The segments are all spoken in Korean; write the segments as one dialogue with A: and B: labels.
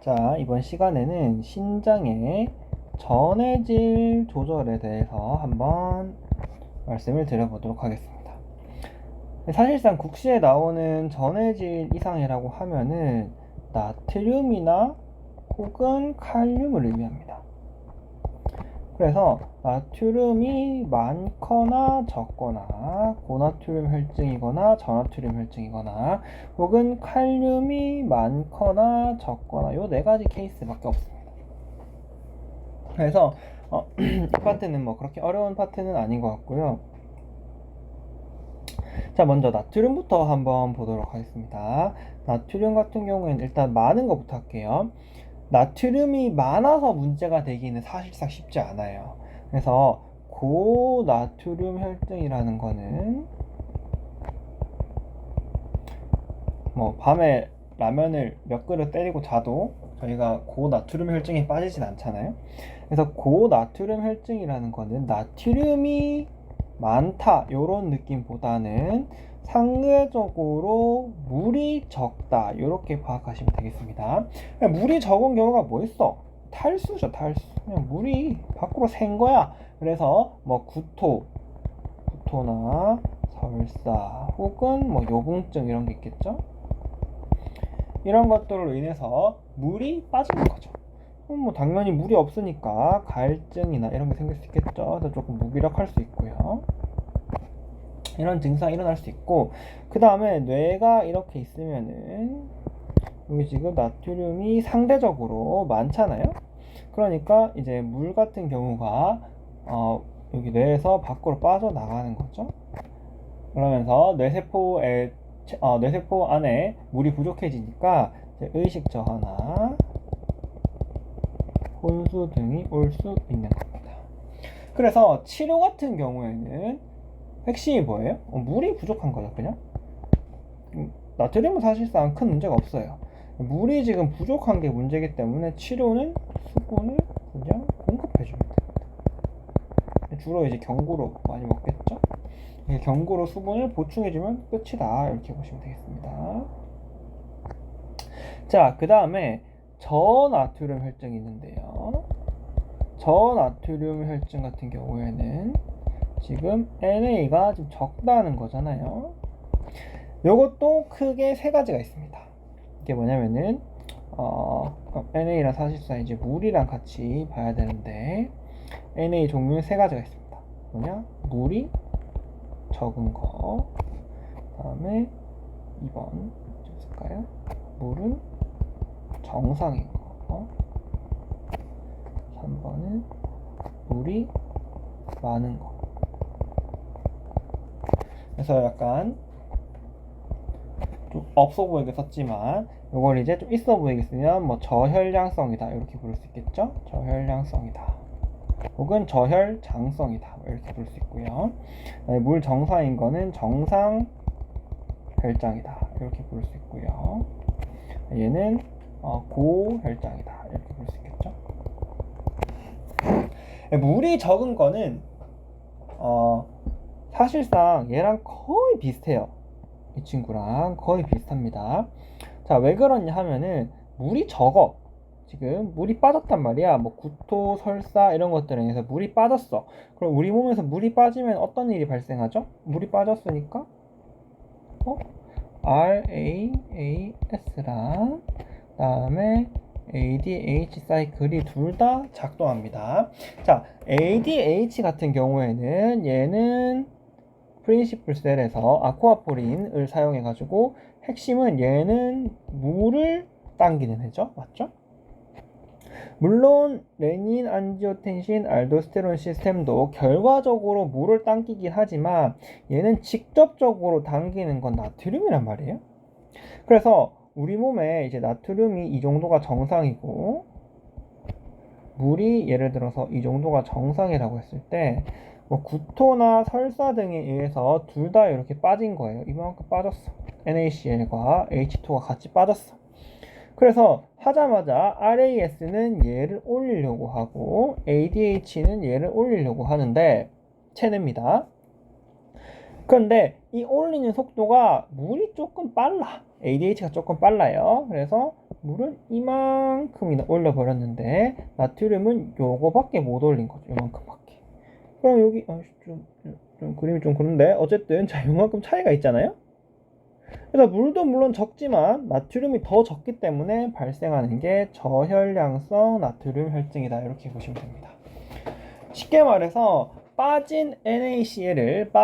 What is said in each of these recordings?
A: 자, 이번 시간에는 신장의 전해질 조절에 대해서 한번 말씀을 드려보도록 하겠습니다. 사실상 국시에 나오는 전해질 이상이라고 하면은 나트륨이나 혹은 칼륨을 의미합니다. 그래서 나트륨이 많거나 적거나 고나트륨 혈증이거나 저나트륨 혈증이거나 혹은 칼륨이 많거나 적거나 요 네 가지 케이스밖에 없습니다. 그래서 이 파트는 뭐 그렇게 어려운 파트는 아닌 것 같고요. 자, 먼저 나트륨부터 한번 보도록 하겠습니다. 나트륨 같은 경우에는 일단 많은 것부터 할게요. 나트륨이 많아서 문제가 되기는 사실상 쉽지 않아요. 그래서 고나트륨 혈증이라는 거는 뭐 밤에 라면을 몇 그릇 때리고 자도 저희가 고나트륨 혈증이 빠지진 않잖아요. 그래서 고나트륨 혈증이라는 거는 나트륨이 많다 요런 느낌보다는 상대적으로 물이 적다 이렇게 파악하시면 되겠습니다. 물이 적은 경우가 뭐 있어? 탈수죠, 탈수. 그냥 물이 밖으로 샌 거야. 그래서 뭐 구토나 설사 혹은 뭐 요붕증 이런 게 있겠죠. 이런 것들로 인해서 물이 빠지는 거죠. 뭐 당연히 물이 없으니까 가열증이나 이런 게 생길 수 있겠죠. 그래서 조금 무기력할 수 있고요. 이런 증상이 일어날 수 있고, 그 다음에 뇌가 이렇게 있으면은 여기 지금 나트륨이 상대적으로 많잖아요. 그러니까 이제 물 같은 경우가 여기 뇌에서 밖으로 빠져나가는 거죠. 그러면서 뇌세포 안에 물이 부족해지니까 의식 저하나 혼수 등이 올 수 있는 겁니다. 그래서 치료 같은 경우에는 핵심이 뭐예요? 물이 부족한 거죠, 그냥. 나트륨은 사실상 큰 문제가 없어요. 물이 지금 부족한 게 문제이기 때문에 치료는 수분을 그냥 공급해주면 됩니다. 주로 이제 경구로 많이 먹겠죠? 경구로 수분을 보충해주면 끝이다. 이렇게 보시면 되겠습니다. 자, 그 다음에 저나트륨 혈증이 있는데요. 저나트륨 혈증 같은 경우에는 지금 NA가 좀 적다는 거잖아요. 요것도 크게 세 가지가 있습니다. 이게 뭐냐면은 NA랑 사실상 이제 물이랑 같이 봐야 되는데 NA 종류는 세 가지가 있습니다. 뭐냐? 물이 적은 거, 다음에 2번 쓸까요? 물은 정상인 거, 3번은 물이 많은 거. 그래서 약간 좀 없어 보이게 썼지만 이걸 이제 좀 있어 보이게 쓰면 뭐 저혈량성이다 이렇게 부를 수 있겠죠. 저혈량성이다 혹은 저혈장성이다 이렇게 부를 수 있고요. 물 정상인 거는 정상 혈장이다 이렇게 부를 수 있고요. 얘는 고혈장이다 이렇게 부를 수 있겠죠. 물이 적은 거는 사실상 얘랑 거의 비슷해요. 이 친구랑 거의 비슷합니다. 자, 왜 그러냐 하면은 물이 적어. 지금 물이 빠졌단 말이야. 뭐 구토, 설사 이런 것들에 의해서 물이 빠졌어. 그럼 우리 몸에서 물이 빠지면 어떤 일이 발생하죠? 물이 빠졌으니까 RAAS랑 다음에 ADH 사이클이 둘 다 작동합니다. 자, ADH 같은 경우에는 얘는 프린시플 셀에서 아쿠아포린을 사용해 가지고 핵심은 얘는 물을 당기는 애죠. 맞죠? 물론 레닌, 안지오텐신, 알도스테론 시스템도 결과적으로 물을 당기긴 하지만 얘는 직접적으로 당기는 건 나트륨이란 말이에요. 그래서 우리 몸에 이제 나트륨이 이 정도가 정상이고 물이 예를 들어서 이 정도가 정상이라고 했을 때 뭐 구토나 설사 등에 의해서 둘 다 이렇게 빠진 거예요. 이만큼 빠졌어. NaCl과 H2가 같이 빠졌어. 그래서 하자마자 RAS는 얘를 올리려고 하고 ADH는 얘를 올리려고 하는데 체냅니다. 그런데 이 올리는 속도가 물이 조금 빨라. ADH가 조금 빨라요. 그래서 물은 이만큼이나 올려버렸는데 나트륨은 요거밖에 못 올린 거죠. 요만큼밖에. 그럼 여기 좀 그림이 좀 그런데 어쨌든 자 요만큼 차이가 있잖아요. 그래서 물도 물론 적지만 나트륨이 더 적기 때문에 발생하는 게 저혈량성 나트륨 혈증이다. 이렇게 보시면 됩니다. 쉽게 말해서 빠진 NaCl과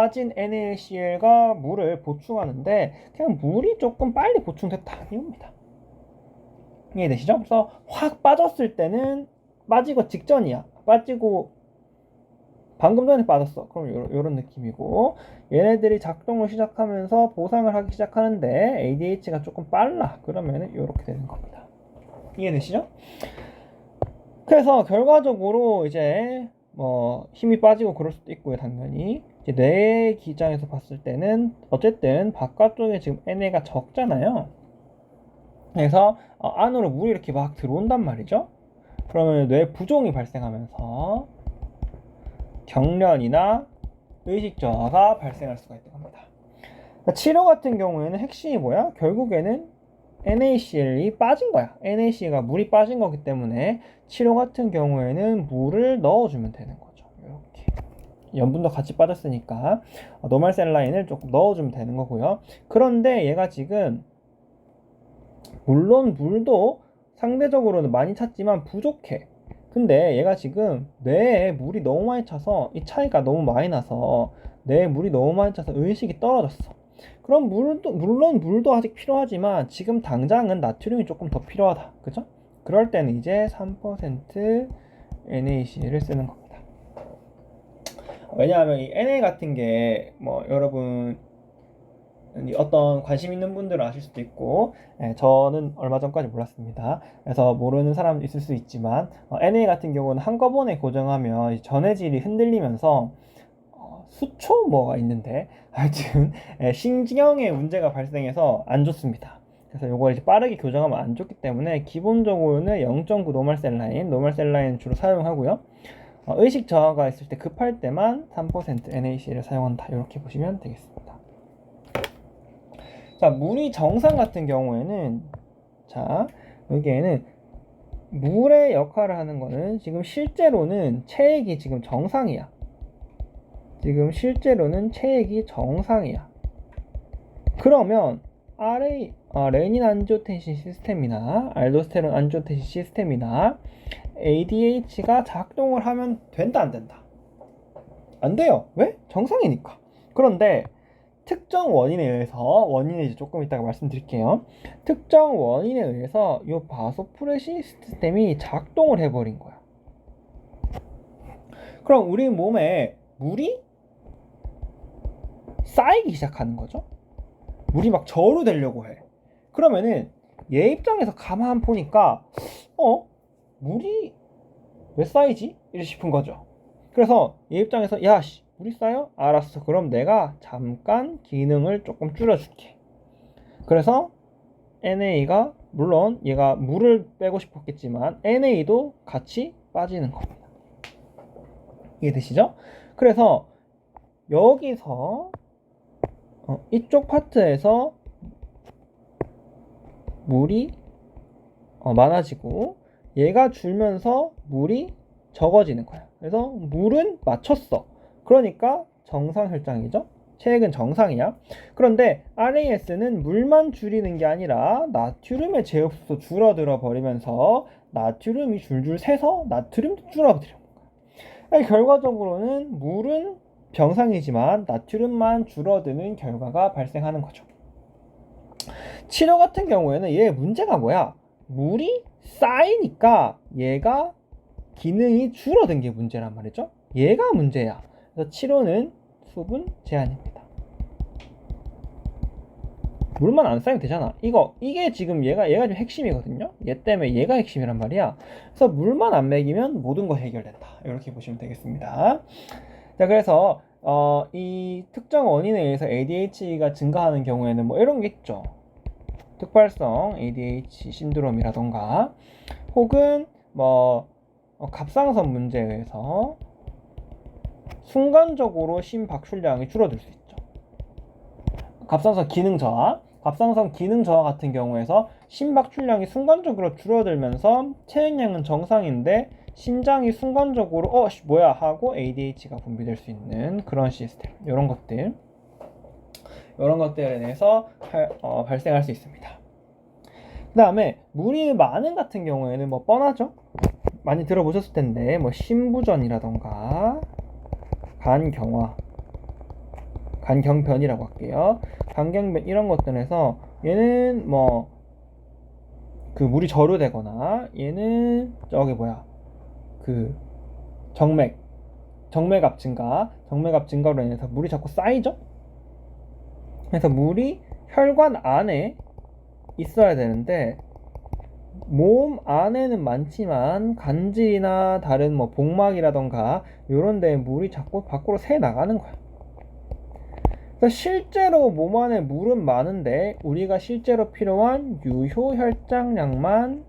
A: 물을 보충하는데 그냥 물이 조금 빨리 보충됐다 이겁니다. 이해되시죠? 그래서 확 빠졌을 때는 빠지고 직전이야. 빠지고 방금 전에 빠졌어. 그럼 요런 느낌이고 얘네들이 작동을 시작하면서 보상을 하기 시작하는데 ADH가 조금 빨라. 그러면은 이렇게 되는 겁니다. 이해되시죠? 그래서 결과적으로 이제 뭐 힘이 빠지고 그럴 수도 있고요. 당연히 이제 뇌 기장에서 봤을 때는 어쨌든 바깥쪽에 지금 NA가 적잖아요. 그래서 안으로 물이 이렇게 막 들어온단 말이죠. 그러면 뇌 부종이 발생하면서 경련이나 의식 저하가 발생할 수가 있다고 합니다. 치료 같은 경우에는 핵심이 뭐야? 결국에는 NaCl이 빠진 거야. NaCl가 물이 빠진 거기 때문에 치료 같은 경우에는 물을 넣어주면 되는 거죠. 이렇게 염분도 같이 빠졌으니까 노말셀라인을 조금 넣어주면 되는 거고요. 그런데 얘가 지금 물론 물도 상대적으로는 많이 찼지만 부족해. 근데 얘가 지금 뇌에 물이 너무 많이 차서 이 차이가 너무 많이 나서 뇌에 물이 너무 많이 차서 의식이 떨어졌어. 그럼 물론 물도 아직 필요하지만 지금 당장은 나트륨이 조금 더 필요하다. 그죠? 그럴 때는 이제 3% NaCl을 쓰는 겁니다. 왜냐하면 이 Na 같은 게 뭐 여러분 어떤 관심 있는 분들은 아실 수도 있고 저는 얼마 전까지 몰랐습니다. 그래서 모르는 사람 있을 수 있지만 NA 같은 경우는 한꺼번에 고정하면 전해질이 흔들리면서 수초 뭐가 있는데 하여튼 신경에 문제가 발생해서 안 좋습니다. 그래서 이걸 이제 빠르게 교정하면 안 좋기 때문에 기본적으로는 0.9 노멀셀라인 주로 사용하고요. 의식 저하가 있을 때 급할 때만 3% NaCl을 사용한다. 이렇게 보시면 되겠습니다. 자, 물이 정상 같은 경우에는 자, 여기에는 물의 역할을 하는 거는 지금 실제로는 체액이 지금 정상이야. 지금 실제로는 체액이 정상이야. 그러면 레닌 안지오텐신 시스템이나 알도스테론 안지오텐신 시스템이나 ADH가 작동을 하면 된다 안 된다? 안 돼요. 왜? 정상이니까. 그런데 특정 원인에 의해서 원인은 이제 조금 이따가 말씀드릴게요. 특정 원인에 의해서 이 바소프레신 시스템이 작동을 해버린 거야. 그럼 우리 몸에 물이 쌓이기 시작하는 거죠. 물이 막 저로 되려고 해. 그러면은 얘 입장에서 가만 보니까 물이 왜 쌓이지? 이래 싶은 거죠. 그래서 얘 입장에서 야씨 물이 쌓여? 알았어. 그럼 내가 잠깐 기능을 조금 줄여줄게. 그래서 NA가 물론 얘가 물을 빼고 싶었겠지만 NA도 같이 빠지는 겁니다. 이해되시죠? 그래서 여기서 이쪽 파트에서 물이 많아지고 얘가 줄면서 물이 적어지는 거야. 그래서 물은 맞췄어. 그러니까 정상 혈장이죠. 체액은 정상이야. 그런데 RAS는 물만 줄이는 게 아니라 나트륨의 제압수도 줄어들어 버리면서 나트륨이 줄줄 새서 나트륨도 줄어들어. 결과적으로는 물은 정상이지만 나트륨만 줄어드는 결과가 발생하는 거죠. 치료 같은 경우에는 얘 문제가 뭐야? 물이 쌓이니까 얘가 기능이 줄어든 게 문제란 말이죠. 얘가 문제야. 그래서 치료는 수분 제한입니다. 물만 안 쌓이면 되잖아. 이게 지금 얘가 좀 핵심이거든요. 얘 때문에 얘가 핵심이란 말이야. 그래서 물만 안 먹이면 모든 거 해결된다. 이렇게 보시면 되겠습니다. 자, 그래서 이 특정 원인에 의해서 ADH가 증가하는 경우에는 뭐 이런 게 있죠. 특발성 ADH 신드롬이라던가 혹은 뭐 갑상선 문제에 의해서 순간적으로 심박출량이 줄어들 수 있죠. 갑상선 기능 저하. 갑상선 기능 저하 같은 경우에서 심박출량이 순간적으로 줄어들면서 체액량은 정상인데 심장이 순간적으로 뭐야 하고 ADH가 분비될 수 있는 그런 시스템. 이런 것들에 대해서 발생할 수 있습니다. 그 다음에 물이 많은 같은 경우에는 뭐 뻔하죠? 많이 들어보셨을 텐데 뭐 심부전이라던가 간경화, 간경변이라고 할게요. 간경변 이런 것들에서 얘는 뭐 그 물이 저류되거나 얘는 그 정맥압 증가로 인해서 물이 자꾸 쌓이죠? 그래서 물이 혈관 안에 있어야 되는데 몸 안에는 많지만 간질이나 다른 뭐 복막이라던가 이런 데에 물이 자꾸 밖으로 새 나가는 거야. 그래서 실제로 몸 안에 물은 많은데 우리가 실제로 필요한 유효 혈장량만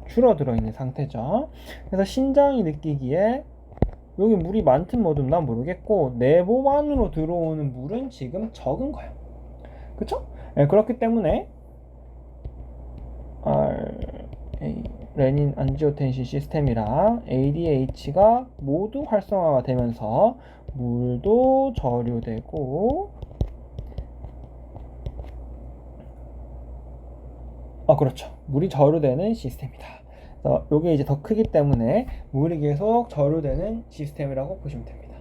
A: 줄어들어 있는 상태죠. 그래서 신장이 느끼기에 여기 물이 많든 뭐든 난 모르겠고 내 몸 안으로 들어오는 물은 지금 적은 거야. 그쵸? 네, 그렇기 때문에 레닌 안지오텐신 시스템이랑 ADH가 모두 활성화가 되면서 물도 저류되고 그렇죠. 물이 저류되는 시스템이다. 이게 이제 더 크기 때문에 물이 계속 저류되는 시스템이라고 보시면 됩니다.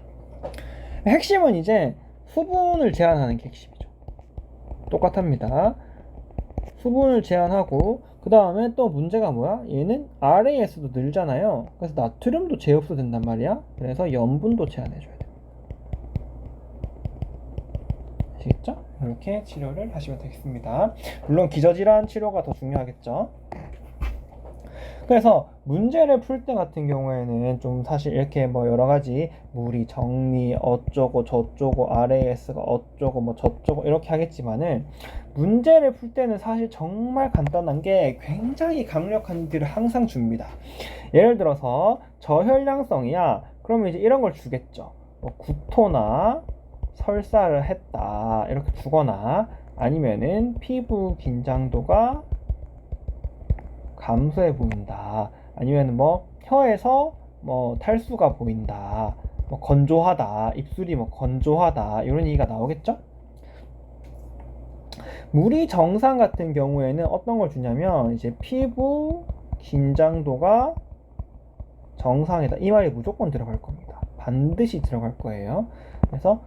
A: 핵심은 이제 수분을 제한하는 게 핵심이죠. 똑같습니다. 수분을 제한하고 그 다음에 또 문제가 뭐야? 얘는 RAS도 늘잖아요. 그래서 나트륨도 제압도 된단 말이야. 그래서 염분도 제한해줘야 돼. 아시겠죠? 이렇게 치료를 하시면 되겠습니다. 물론 기저질환 치료가 더 중요하겠죠. 그래서 문제를 풀 때 같은 경우에는 좀 사실 이렇게 뭐 여러 가지 물이 정리 어쩌고 저쩌고 RAS가 어쩌고 뭐 저쩌고 이렇게 하겠지만은 문제를 풀 때는 사실 정말 간단한 게 굉장히 강력한 힌트를 항상 줍니다. 예를 들어서 저혈량성이야. 그러면 이제 이런 걸 주겠죠. 뭐 구토나 설사를 했다 이렇게 주거나 아니면은 피부 긴장도가 감소해 보인다. 아니면 뭐 혀에서 뭐 탈수가 보인다. 뭐 건조하다. 입술이 뭐 건조하다. 이런 얘기가 나오겠죠? 물이 정상 같은 경우에는 어떤 걸 주냐면 이제 피부 긴장도가 정상이다. 이 말이 무조건 들어갈 겁니다. 반드시 들어갈 거예요. 그래서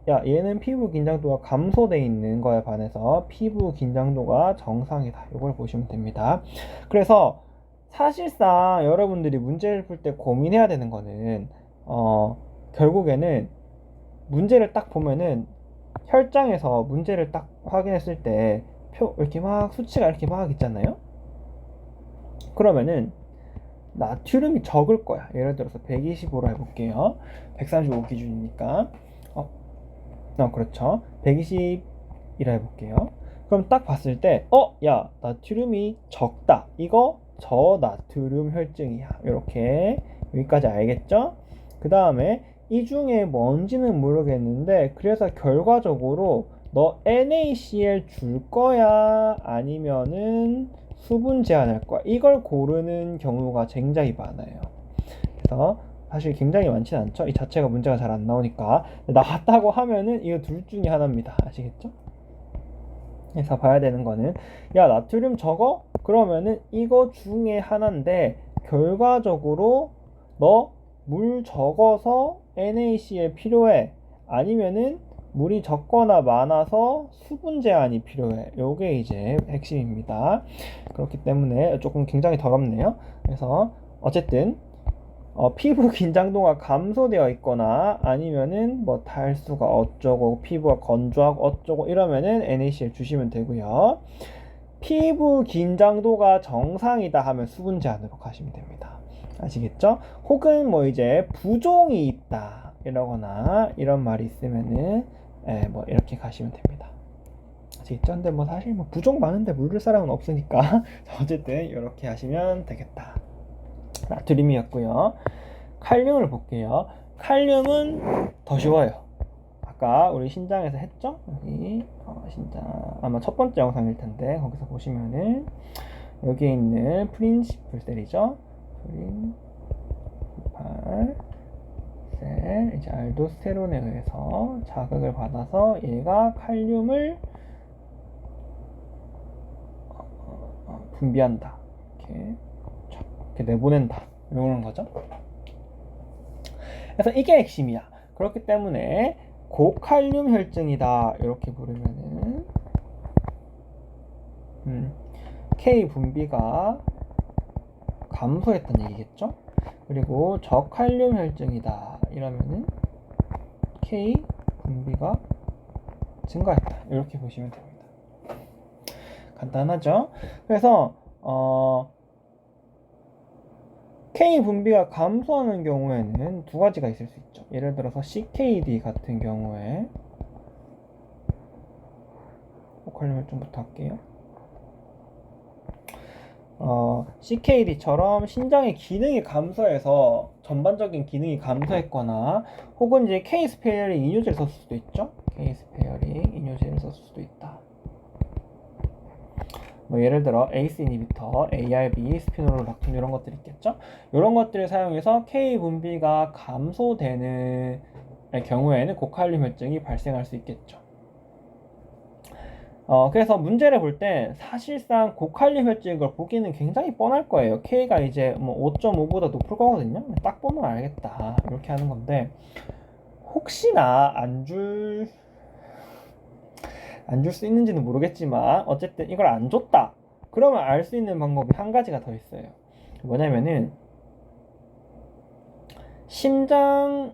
A: 야 얘는 피부 긴장도가 감소돼 있는 거에 반해서 피부 긴장도가 정상이다. 이걸 보시면 됩니다. 그래서 사실상 여러분들이 문제를 풀 때 고민해야 되는 거는 결국에는 문제를 딱 보면은 혈장에서 문제를 딱 확인했을 때 이렇게 막 수치가 이렇게 막 있잖아요. 그러면은 나트륨이 적을 거야. 예를 들어서 125로 해볼게요. 135 기준이니까 그렇죠. 120이라 해볼게요. 그럼 딱 봤을 때 야 나트륨이 적다. 이거 저나트륨 혈증이야. 이렇게 여기까지 알겠죠? 그 다음에 이 중에 뭔지는 모르겠는데 그래서 결과적으로 너 NaCl 줄 거야? 아니면은 수분 제한할 거야? 이걸 고르는 경우가 굉장히 많아요. 그래서 사실 굉장히 많지는 않죠. 이 자체가 문제가 잘 안 나오니까. 나왔다고 하면은 이거 둘 중에 하나입니다. 아시겠죠? 그래서 봐야 되는 거는 야 나트륨 적어? 그러면은 이거 중에 하나인데 결과적으로 너 물 적어서 NaCl 필요해? 아니면은 물이 적거나 많아서 수분 제한이 필요해. 요게 이제 핵심입니다. 그렇기 때문에 조금 굉장히 더럽네요. 그래서 어쨌든 피부 긴장도가 감소되어 있거나 아니면은 뭐 탈수가 어쩌고 피부가 건조하고 어쩌고 이러면은 NaCl 주시면 되고요. 피부 긴장도가 정상이다 하면 수분 제한으로 가시면 됩니다. 아시겠죠? 혹은 뭐 이제 부종이 있다 이러거나 이런 말이 있으면은 뭐 이렇게 가시면 됩니다. 아시겠죠? 근데 뭐 사실 뭐 부종 많은데 물을 사람은 없으니까 어쨌든 이렇게 하시면 되겠다. 나트륨이었고요. 칼륨을 볼게요. 칼륨은 더 쉬워요. 아까 우리 신장에서 했죠? 여기 신장 아마 첫 번째 영상일 텐데 거기서 보시면은 여기에 있는 프린시플 셀이죠. 프린시플 셀 이제 알도스테론에 의해서 자극을 받아서 얘가 칼륨을 분비한다. 이렇게 내보낸다. 이런 거죠. 그래서 이게 핵심이야. 그렇기 때문에 고칼륨 혈증이다. 이렇게 부르면은 K 분비가 감소했다는 얘기겠죠. 그리고 저칼륨 혈증이다. 이러면은 K 분비가 증가했다. 이렇게 보시면 됩니다. 간단하죠? 그래서 K 분비가 감소하는 경우에는 두 가지가 있을 수 있죠. 예를 들어서 CKD 같은 경우에 고칼륨 혈증부터 할게요. CKD처럼 신장의 기능이 감소해서 전반적인 기능이 감소했거나 혹은 이제 K-스페어링 이뇨제를 썼을 수도 있죠. K-스페어링 이뇨제를 썼을 수도 있다. 뭐 예를 들어 ACE 이니비터, ARB, 스피노롤락톤 이런 것들이 있겠죠. 이런 것들을 사용해서 K 분비가 감소되는 경우에는 고칼륨 혈증이 발생할 수 있겠죠. 그래서 문제를 볼 때 사실상 고칼륨 혈증인 걸 보기는 굉장히 뻔할 거예요. K가 이제 뭐 5.5보다 높을 거거든요. 딱 보면 알겠다. 이렇게 하는 건데 혹시나 안 줄 수 있는지는 모르겠지만 어쨌든 이걸 안 줬다. 그러면 알 수 있는 방법이 한 가지가 더 있어요. 뭐냐면은 심장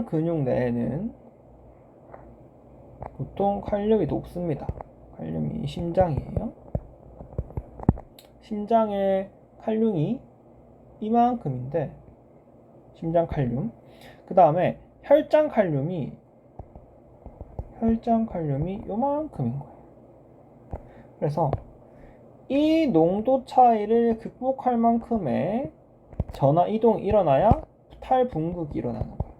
A: 근육 내에는 보통 칼륨이 높습니다. 칼륨이 심장이에요. 심장의 칼륨이 이만큼인데 심장 칼륨. 그 다음에 혈장 칼륨이 요만큼인 거예요. 그래서 이 농도 차이를 극복할 만큼의 전하 이동이 일어나야 탈분극이 일어나는 거예요.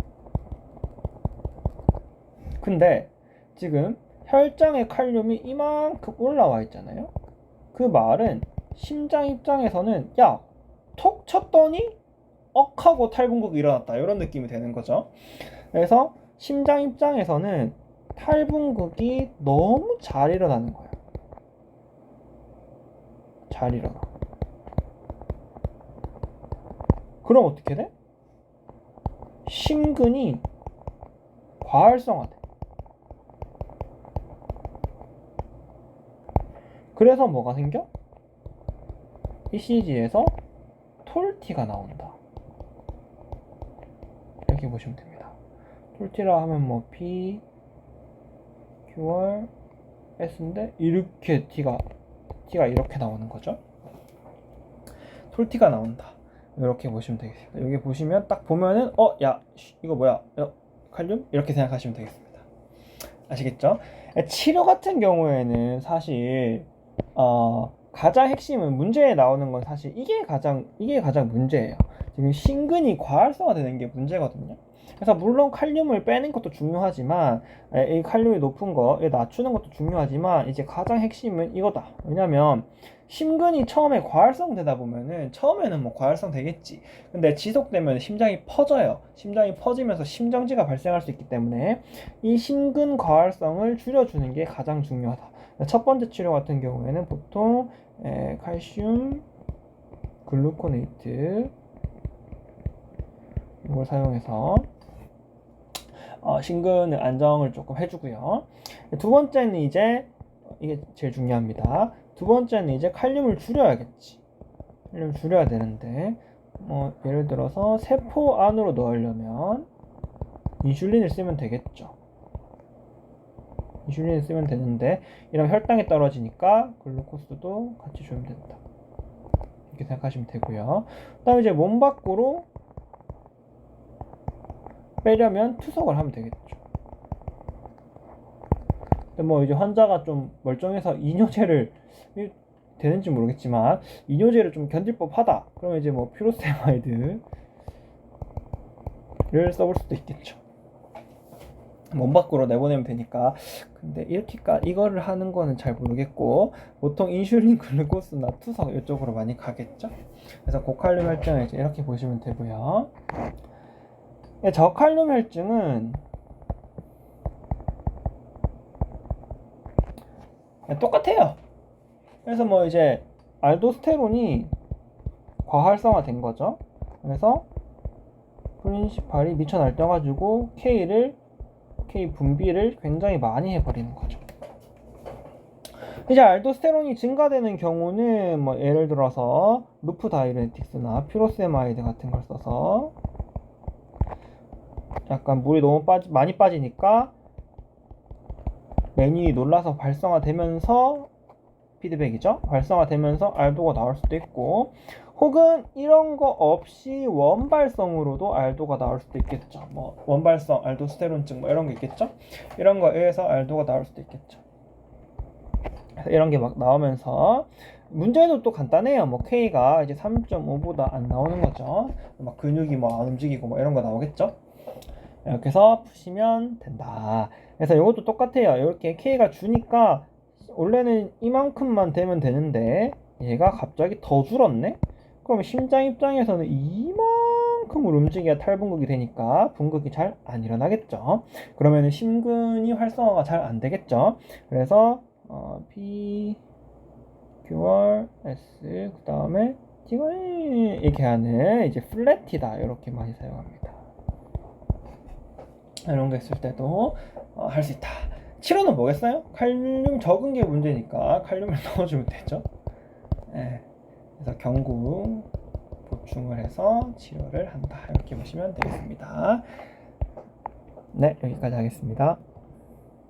A: 근데 지금 혈장의 칼륨이 이만큼 올라와 있잖아요. 그 말은 심장 입장에서는 야, 톡 쳤더니 억 하고 탈분극이 일어났다. 이런 느낌이 되는 거죠. 그래서 심장 입장에서는 탈분극이 너무 잘 일어나는 거예요. 잘 일어나. 그럼 어떻게 돼? 심근이 과활성화돼. 그래서 뭐가 생겨? ECG에서 톨티가 나온다. 이렇게 보시면 됩니다. 톨티라 하면 뭐 P, QR, S인데 이렇게 T가 이렇게 나오는 거죠. 톨티가 나온다. 이렇게 보시면 되겠습니다. 여기 보시면 딱 보면은 야 이거 뭐야? 칼륨? 이렇게 생각하시면 되겠습니다. 아시겠죠? 치료 같은 경우에는 사실 가장 핵심은 문제에 나오는 건 사실 이게 가장 문제예요. 지금 심근이 과활성화되는 게 문제거든요. 그래서 물론 칼륨을 빼는 것도 중요하지만 이 칼륨이 높은 거 낮추는 것도 중요하지만 이제 가장 핵심은 이거다. 왜냐면 심근이 처음에 과활성 되다 보면은 처음에는 뭐 과활성 되겠지. 근데 지속되면 심장이 퍼져요. 심장이 퍼지면서 심정지가 발생할 수 있기 때문에 이 심근 과활성을 줄여주는 게 가장 중요하다. 첫 번째 치료 같은 경우에는 보통 칼슘 글루코네이트 이걸 사용해서 심근의 안정을 조금 해주고요. 두 번째는 이제 이게 제일 중요합니다. 두 번째는 이제 칼륨을 줄여야겠지. 칼륨을 줄여야 되는데 예를 들어서 세포 안으로 넣으려면 인슐린을 쓰면 되겠죠. 인슐린을 쓰면 되는데 이러면 혈당이 떨어지니까 글루코스도 같이 주면 된다. 이렇게 생각하시면 되고요. 그 다음에 이제 몸 밖으로 빼려면 투석을 하면 되겠죠. 근데 뭐 이제 환자가 좀 멀쩡해서 이뇨제를 되는지 모르겠지만 이뇨제를 좀 견딜 법하다. 그러면 이제 뭐 퓨로세마이드를 써볼 수도 있겠죠. 몸 밖으로 내보내면 되니까. 근데 이거를 하는 거는 잘 모르겠고, 보통 인슐린, 글루코스나 투석 이쪽으로 많이 가겠죠. 그래서 고칼륨 혈증을 이제 이렇게 보시면 되고요. 저칼륨 혈증은 똑같아요. 그래서 뭐 이제 알도스테론이 과활성화된 거죠. 그래서 프린시팔이 미쳐 날뛰어가지고 K 분비를 굉장히 많이 해버리는 거죠. 이제 알도스테론이 증가되는 경우는 뭐 예를 들어서 루프다이레틱스나 퓨로세마이드 같은 걸 써서 약간 물이 너무 많이 빠지니까 맨이 놀라서 발성화되면서 피드백이죠. 발성화되면서 알도가 나올 수도 있고, 혹은 이런 거 없이 원발성으로도 알도가 나올 수도 있겠죠. 뭐 원발성 알도스테론증 뭐 이런 게 있겠죠. 이런 거에 의해서 알도가 나올 수도 있겠죠. 그래서 이런 게 막 나오면서 문제도 또 간단해요. 뭐 K가 이제 3.5보다 안 나오는 거죠. 막 근육이 뭐 안 움직이고 뭐 이런 거 나오겠죠. 이렇게 해서 푸시면 된다. 그래서 이것도 똑같아요. 이렇게 K가 주니까 원래는 이만큼만 되면 되는데 얘가 갑자기 더 줄었네? 그럼 심장 입장에서는 이만큼을 움직여야 탈분극이 되니까 분극이 잘 안 일어나겠죠. 그러면 심근이 활성화가 잘 안 되겠죠. 그래서 P, QR, S 그 다음에 이렇게 하는 이제 플래티다 이렇게 많이 사용합니다. 이런 거 있을 때도 할 수 있다. 치료는 뭐겠어요? 칼륨 적은 게 문제니까 칼륨을 넣어주면 되죠. 네. 그래서 경구 보충을 해서 치료를 한다. 이렇게 보시면 되겠습니다. 네, 여기까지 하겠습니다.